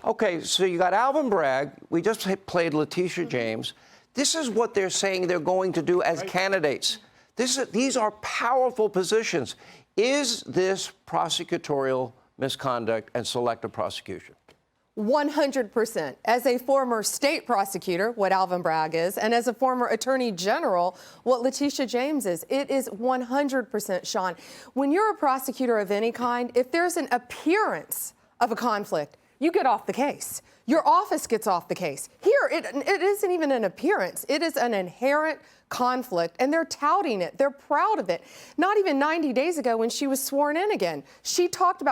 Okay, so you got Alvin Bragg. We just played Letitia James. This is what they're saying they're going to do as candidates. These are powerful positions. Is this prosecutorial misconduct and selective prosecution? 100%. As a former state prosecutor, what Alvin Bragg is, and as a former attorney general, what Letitia James is, it is 100%, Sean. When you're a prosecutor of any kind, if there's an appearance of a conflict, you get off the case. Your office gets off the case. Here, it isn't even an appearance. It is an inherent conflict, and they're touting it. They're proud of it. Not even 90 days ago when she was sworn in again,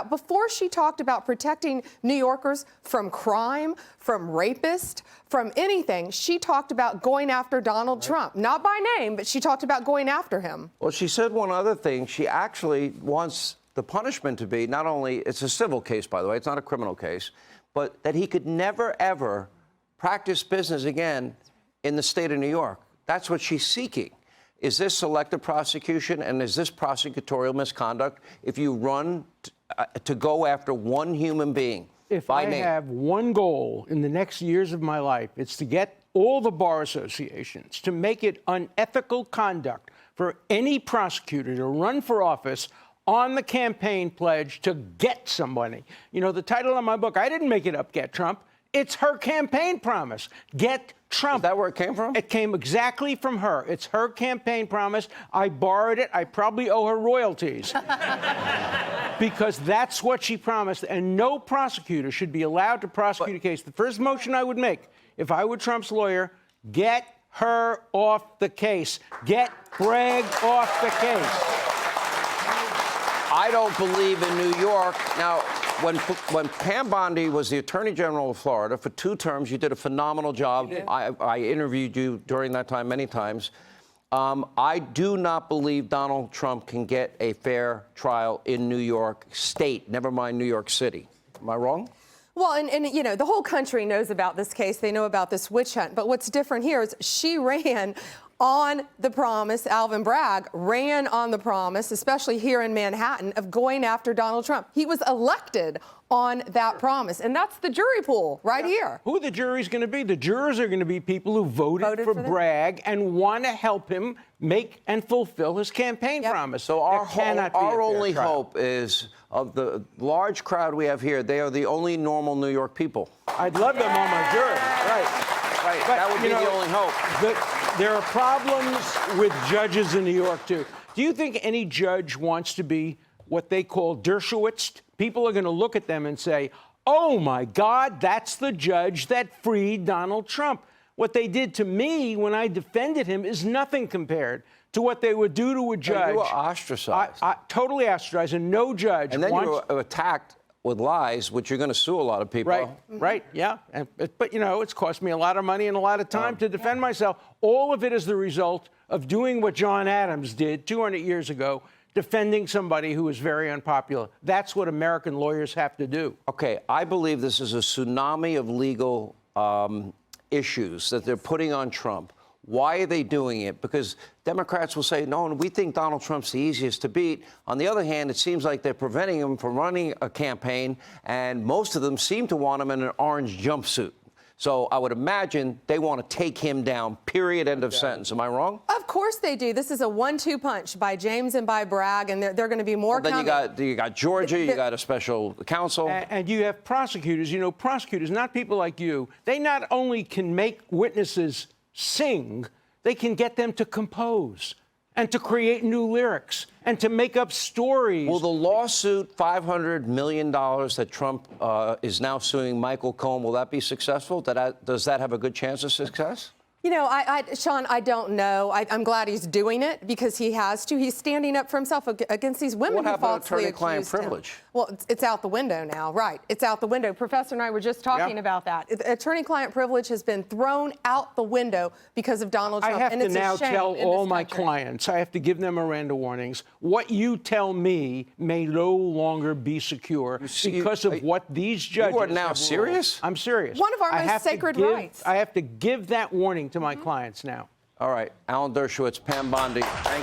before she talked about protecting New Yorkers from crime, from rapists, from anything, she talked about going after Donald Trump. Not by name, but she talked about going after him. Well, she said one other thing. She actually wants the punishment to be not only, it's a civil case, by the way, it's not a criminal case, but that he could never, ever practice business again in the state of New York. That's what she's seeking. Is this selective prosecution and is this prosecutorial misconduct if you run to go after one human being? If I have one goal in the next years of my life, it's to get all the bar associations to make it unethical conduct for any prosecutor to run for office on the campaign pledge to get somebody. You know, the title of my book, I didn't make it up, Get Trump. It's her campaign promise. Get Trump. Is that where it came from? It came exactly from her. It's her campaign promise. I borrowed it. I probably owe her royalties. Because that's what she promised. And no prosecutor should be allowed to prosecute a case. The first motion I would make, if I were Trump's lawyer, get her off the case. Get Bragg off the case. I don't believe in New York. Now, when Pam Bondi was the Attorney General of Florida for 2 terms, you did a phenomenal job. I interviewed you during that time many times. I do not believe Donald Trump can get a fair trial in New York State, never mind New York City. Am I wrong? Well, and you know, the whole country knows about this case. They know about this witch hunt. But what's different here is she ran on the promise, Alvin Bragg ran on the promise, especially here in Manhattan, of going after Donald Trump. He was elected on that promise. And that's the jury pool right here. Who the jury's going to be? The jurors are going to be people who voted for Bragg and want to help him make and fulfill his campaign promise. So our only hope is of the large crowd we have here, they are the only normal New York people. I'd love them on my jury. Right. But, that would be the only hope. There are problems with judges in New York, too. Do you think any judge wants to be what they call Dershowitzed? People are going to look at them and say, oh, my God, that's the judge that freed Donald Trump. What they did to me when I defended him is nothing compared to what they would do to a judge. You were ostracized. Totally ostracized, and no judge And then you were attacked with lies, which you're going to sue a lot of people. Right, yeah. But, you know, it's cost me a lot of money and a lot of time to defend myself. All of it is the result of doing what John Adams did 200 years ago, defending somebody who was very unpopular. That's what American lawyers have to do. Okay, I believe this is a tsunami of legal issues that they're putting on Trump. Why are they doing it? Because Democrats will say, no, we think Donald Trump's the easiest to beat. On the other hand, it seems like they're preventing him from running a campaign, and most of them seem to want him in an orange jumpsuit. So I would imagine they want to take him down, period, end of sentence. Am I wrong? Of course they do. This is a 1-2 punch by James and by Bragg, and they're going to be more coming. Then you got Georgia, you got a special counsel. And you have prosecutors. You know, prosecutors, not people like you, they not only can make witnesses sing, they can get them to compose and to create new lyrics and to make up stories. Will the lawsuit, $500 million that Trump is now suing Michael Cohen, will that be successful? Does that have a good chance of success? You know, Sean, I don't know. I'm glad he's doing it because he has to. He's standing up for himself against these women who falsely accused him. What happened to attorney-client privilege? Well, it's out the window now, right? It's out the window. Professor and I were just talking about that. Attorney-client privilege has been thrown out the window because of Donald Trump. I have to now tell all my clients, I have to give them Miranda warnings. What you tell me may no longer be secure because of what these judges You are now serious? I'm serious. One of our most sacred rights. I have to give that warning to my clients now. All right. Alan Dershowitz, Pam Bondi. Thank